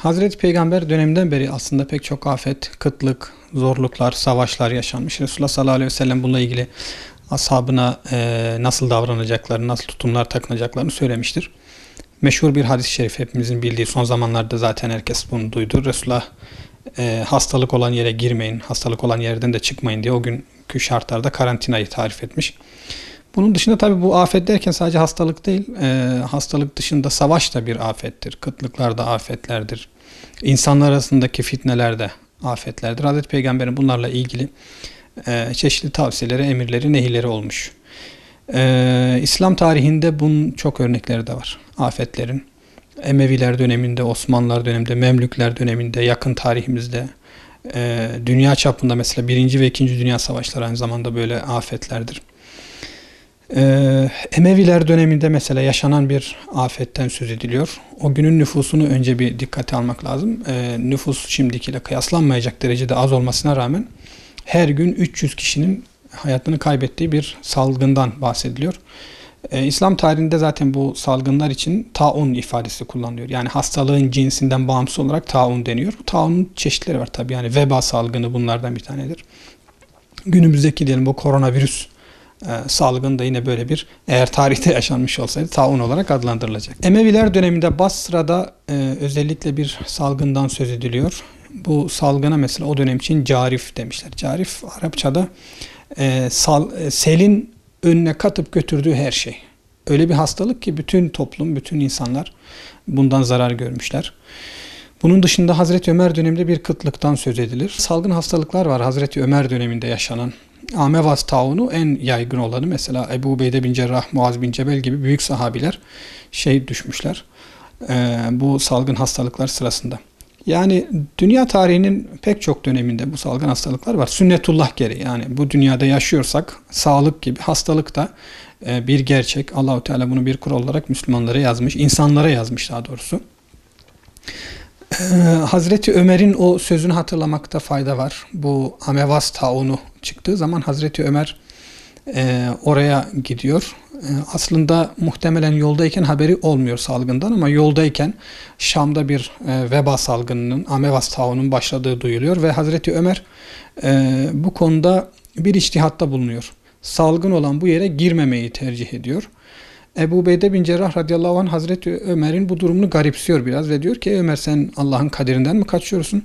Hazreti Peygamber döneminden beri aslında pek çok afet, kıtlık, zorluklar, savaşlar yaşanmış. Resulullah sallallahu aleyhi ve sellem bununla ilgili ashabına nasıl davranacaklarını, nasıl tutumlar takınacaklarını söylemiştir. Meşhur bir hadis-i şerif hepimizin bildiği, son zamanlarda zaten herkes bunu duydu. Resulullah hastalık olan yere girmeyin, hastalık olan yerden de çıkmayın diye o günkü şartlarda karantinayı tarif etmiş. Bunun dışında tabii bu afet derken sadece hastalık değil, hastalık dışında savaş da bir afettir, kıtlıklar da afetlerdir. İnsanlar arasındaki fitneler de afetlerdir. Hazreti Peygamber'in bunlarla ilgili çeşitli tavsiyeleri, emirleri, nehirleri olmuş. İslam tarihinde bunun çok örnekleri de var, afetlerin. Emeviler döneminde, Osmanlılar döneminde, Memlükler döneminde, yakın tarihimizde, dünya çapında mesela 1. ve 2. Dünya Savaşları aynı zamanda böyle afetlerdir. Emeviler döneminde mesela yaşanan bir afetten söz ediliyor. O günün nüfusunu önce bir dikkate almak lazım. Nüfus şimdikiyle kıyaslanmayacak derecede az olmasına rağmen her gün 300 kişinin hayatını kaybettiği bir salgından bahsediliyor. İslam tarihinde zaten bu salgınlar için taun ifadesi kullanılıyor. Yani hastalığın cinsinden bağımsız olarak taun deniyor. Taunun çeşitleri var tabii, yani veba salgını bunlardan bir tanedir. Günümüzdeki diyelim bu koronavirüs salgın da yine böyle bir, eğer tarihte yaşanmış olsaydı taun olarak adlandırılacak. Emeviler döneminde Basra'da özellikle bir salgından söz ediliyor. Bu salgına mesela o dönem için carif demişler. Carif Arapçada selin önüne katıp götürdüğü her şey. Öyle bir hastalık ki bütün toplum, bütün insanlar bundan zarar görmüşler. Bunun dışında Hazreti Ömer döneminde bir kıtlıktan söz edilir. Salgın hastalıklar var Hazreti Ömer döneminde yaşanan. Amevas taunu en yaygın olanı, mesela Ebu Ubeyde bin Cerrah, Muaz bin Cebel gibi büyük sahabiler düşmüşler bu salgın hastalıklar sırasında. Yani dünya tarihinin pek çok döneminde bu salgın hastalıklar var. Sünnetullah gereği, yani bu dünyada yaşıyorsak sağlık gibi hastalık da bir gerçek. Allahu Teala bunu bir kural olarak Müslümanlara yazmış, insanlara yazmış daha doğrusu. Hazreti Ömer'in o sözünü hatırlamakta fayda var. Bu Amevas taunu çıktığı zaman Hazreti Ömer oraya gidiyor. Aslında muhtemelen yoldayken haberi olmuyor salgından, ama yoldayken Şam'da bir veba salgınının, Amevas taunun başladığı duyuluyor ve Hazreti Ömer bu konuda bir içtihatta bulunuyor. Salgın olan bu yere girmemeyi tercih ediyor. Ebu Ubeyde bin Cerrah radıyallahu anh Hazreti Ömer'in bu durumunu garipsiyor biraz ve diyor ki Ömer, sen Allah'ın kaderinden mi kaçıyorsun?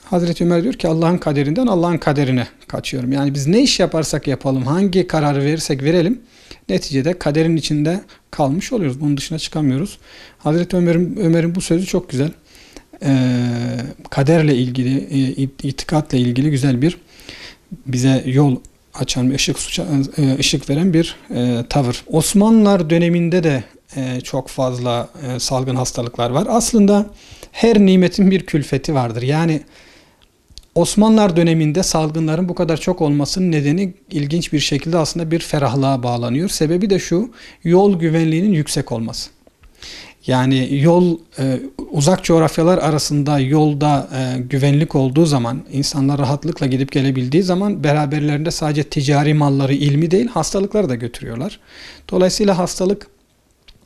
Hazreti Ömer diyor ki Allah'ın kaderinden Allah'ın kaderine kaçıyorum. Yani biz ne iş yaparsak yapalım, hangi kararı verirsek verelim, neticede kaderin içinde kalmış oluyoruz. Bunun dışına çıkamıyoruz. Hazreti Ömer'in bu sözü çok güzel. Kaderle ilgili, itikatla ilgili güzel bir, bize yol açan, ışık veren bir tavır. Osmanlılar döneminde de çok fazla salgın hastalıklar var. Aslında her nimetin bir külfeti vardır. Yani Osmanlılar döneminde salgınların bu kadar çok olmasının nedeni ilginç bir şekilde aslında bir ferahlığa bağlanıyor. Sebebi de şu: yol güvenliğinin yüksek olması. Yani yol, uzak coğrafyalar arasında yolda güvenlik olduğu zaman, insanlar rahatlıkla gidip gelebildiği zaman beraberlerinde sadece ticari malları, ilmi değil, hastalıkları da götürüyorlar. Dolayısıyla hastalık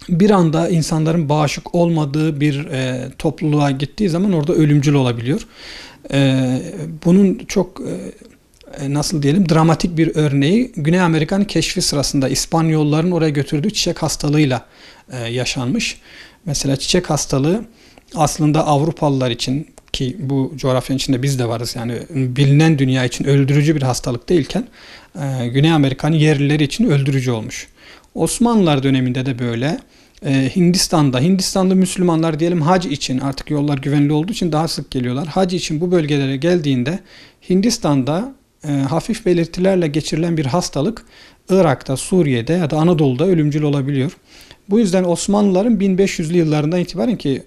bir anda insanların bağışık olmadığı bir topluluğa gittiği zaman orada ölümcül olabiliyor. Bunun çok nasıl diyelim, dramatik bir örneği Güney Amerika'nın keşfi sırasında İspanyolların oraya götürdüğü çiçek hastalığıyla yaşanmış. Mesela çiçek hastalığı aslında Avrupalılar için, ki bu coğrafyanın içinde biz de varız, yani bilinen dünya için öldürücü bir hastalık değilken Güney Amerika'nın yerlileri için öldürücü olmuş. Osmanlılar döneminde de böyle. Hindistan'da Müslümanlar diyelim hac için, artık yollar güvenli olduğu için daha sık geliyorlar. Hac için bu bölgelere geldiğinde Hindistan'da hafif belirtilerle geçirilen bir hastalık Irak'ta, Suriye'de ya da Anadolu'da ölümcül olabiliyor. Bu yüzden Osmanlıların 1500'lü yıllarından itibaren, ki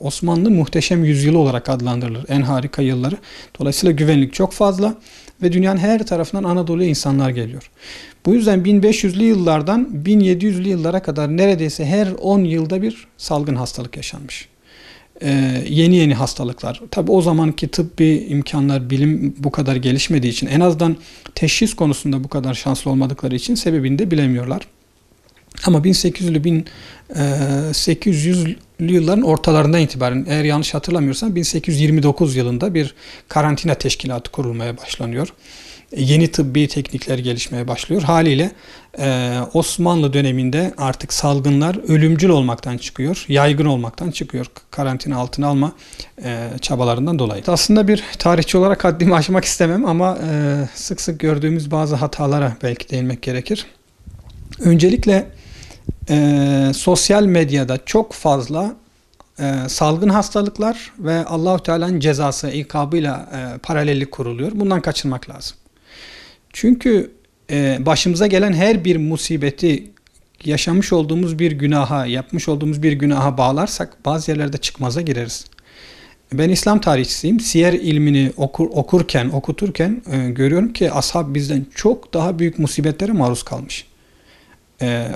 Osmanlı muhteşem yüzyılı olarak adlandırılır, en harika yılları. Dolayısıyla güvenlik çok fazla ve dünyanın her tarafından Anadolu'ya insanlar geliyor. Bu yüzden 1500'lü yıllardan 1700'lü yıllara kadar neredeyse her 10 yılda bir salgın hastalık yaşanmış. Yeni hastalıklar. Tabii o zamanki tıbbi imkanlar, bilim bu kadar gelişmediği için, en azından teşhis konusunda bu kadar şanslı olmadıkları için sebebini de bilemiyorlar. Ama 1800'lü yılların ortalarından itibaren, eğer yanlış hatırlamıyorsam 1829 yılında bir karantina teşkilatı kurulmaya başlanıyor. Yeni tıbbi teknikler gelişmeye başlıyor. Haliyle Osmanlı döneminde artık salgınlar ölümcül olmaktan çıkıyor, yaygın olmaktan çıkıyor. Karantina altına alma çabalarından dolayı. Aslında bir tarihçi olarak haddimi aşmak istemem ama sık sık gördüğümüz bazı hatalara belki değinmek gerekir. Öncelikle sosyal medyada çok fazla salgın hastalıklar ve Allah-u Teala'nın cezası, ikabıyla paralellik kuruluyor. Bundan kaçınmak lazım. Çünkü başımıza gelen her bir musibeti yaşamış olduğumuz bir günaha, yapmış olduğumuz bir günaha bağlarsak bazı yerlerde çıkmaza gireriz. Ben İslam tarihçisiyim. Siyer ilmini okuturken görüyorum ki ashab bizden çok daha büyük musibetlere maruz kalmış.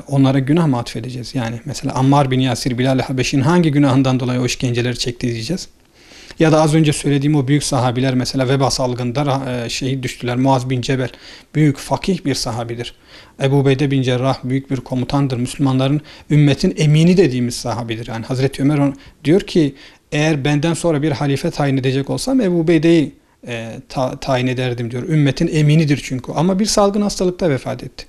Onlara günah mı atfedeceğiz? Yani mesela Ammar bin Yasir, Bilal-i Habeşi'nin hangi günahından dolayı o işkenceleri çekti diyeceğiz. Ya da az önce söylediğim o büyük sahabiler, mesela veba salgında şehit düştüler. Muaz bin Cebel büyük fakih bir sahabidir. Ebu Ubeyde bin Cerrah büyük bir komutandır. Müslümanların, ümmetin emini dediğimiz sahabidir. Yani Hazreti Ömer diyor ki, eğer benden sonra bir halife tayin edecek olsam Ebu Ubeyde'yi tayin ederdim diyor. Ümmetin eminidir çünkü. Ama bir salgın hastalıkta vefat etti.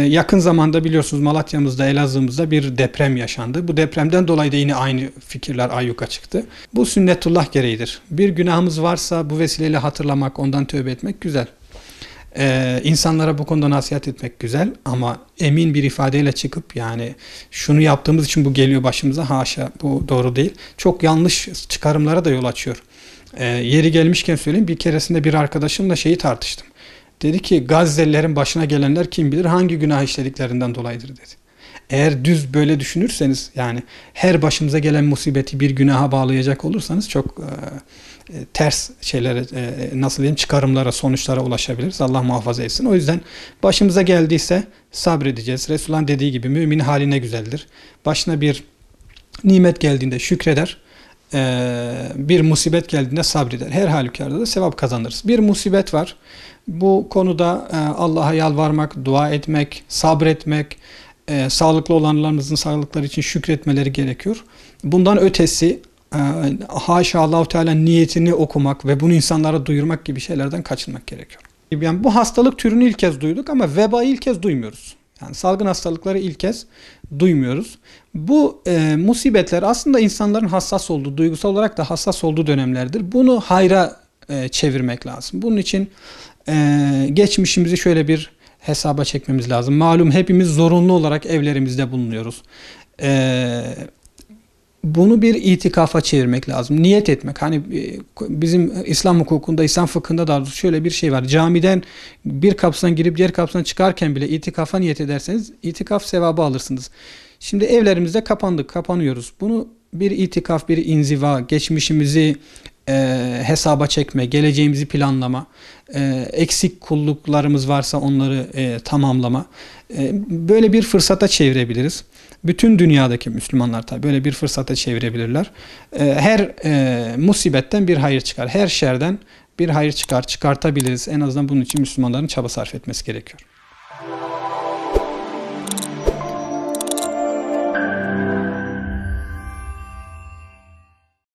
Yakın zamanda biliyorsunuz Malatya'mızda, Elazığ'ımızda bir deprem yaşandı. Bu depremden dolayı da yine aynı fikirler ayyuka çıktı. Bu sünnetullah gereğidir. Bir günahımız varsa bu vesileyle hatırlamak, ondan tövbe etmek güzel. İnsanlara bu konuda nasihat etmek güzel ama emin bir ifadeyle çıkıp, yani şunu yaptığımız için bu geliyor başımıza, haşa, bu doğru değil. Çok yanlış çıkarımlara da yol açıyor. Yeri gelmişken söyleyeyim, bir keresinde bir arkadaşımla şeyi tartıştım. Dedi ki, Gazze'lilerin başına gelenler kim bilir hangi günah işlediklerinden dolayıdır dedi. Eğer düz böyle düşünürseniz, yani her başımıza gelen musibeti bir günaha bağlayacak olursanız çok ters şeylere, nasıl diyeyim, çıkarımlara, sonuçlara ulaşabiliriz. Allah muhafaza etsin. O yüzden başımıza geldiyse sabredeceğiz. Resulullah'ın dediği gibi mümin haline güzeldir. Başına bir nimet geldiğinde şükreder. Bir musibet geldiğinde sabreder. Her halükarda da sevap kazanırız. Bir musibet var. Bu konuda Allah'a yalvarmak, dua etmek, sabretmek, sağlıklı olanlarımızın sağlıkları için şükretmeleri gerekiyor. Bundan ötesi haşa Allah-u Teala niyetini okumak ve bunu insanlara duyurmak gibi şeylerden kaçınmak gerekiyor. Yani bu hastalık türünü ilk kez duyduk ama vebayı ilk kez duymuyoruz. Yani salgın hastalıkları ilk kez duymuyoruz. Bu musibetler aslında insanların hassas olduğu, duygusal olarak da hassas olduğu dönemlerdir. Bunu hayra çevirmek lazım. Bunun için geçmişimizi şöyle bir hesaba çekmemiz lazım. Malum hepimiz zorunlu olarak evlerimizde bulunuyoruz. Bunu bir itikafa çevirmek lazım. Niyet etmek. Hani bizim İslam hukukunda, İslam fıkhında da şöyle bir şey var. Camiden bir kapısından girip diğer kapısından çıkarken bile itikafa niyet ederseniz itikaf sevabı alırsınız. Şimdi evlerimizde kapanıyoruz. Bunu bir itikaf, bir inziva, geçmişimizi hesaba çekme, geleceğimizi planlama, eksik kulluklarımız varsa onları tamamlama. Böyle bir fırsata çevirebiliriz. Bütün dünyadaki Müslümanlar tabii böyle bir fırsata çevirebilirler. Her musibetten bir hayır çıkar. Her şerden bir hayır çıkartabiliriz. En azından bunun için Müslümanların çaba sarf etmesi gerekiyor.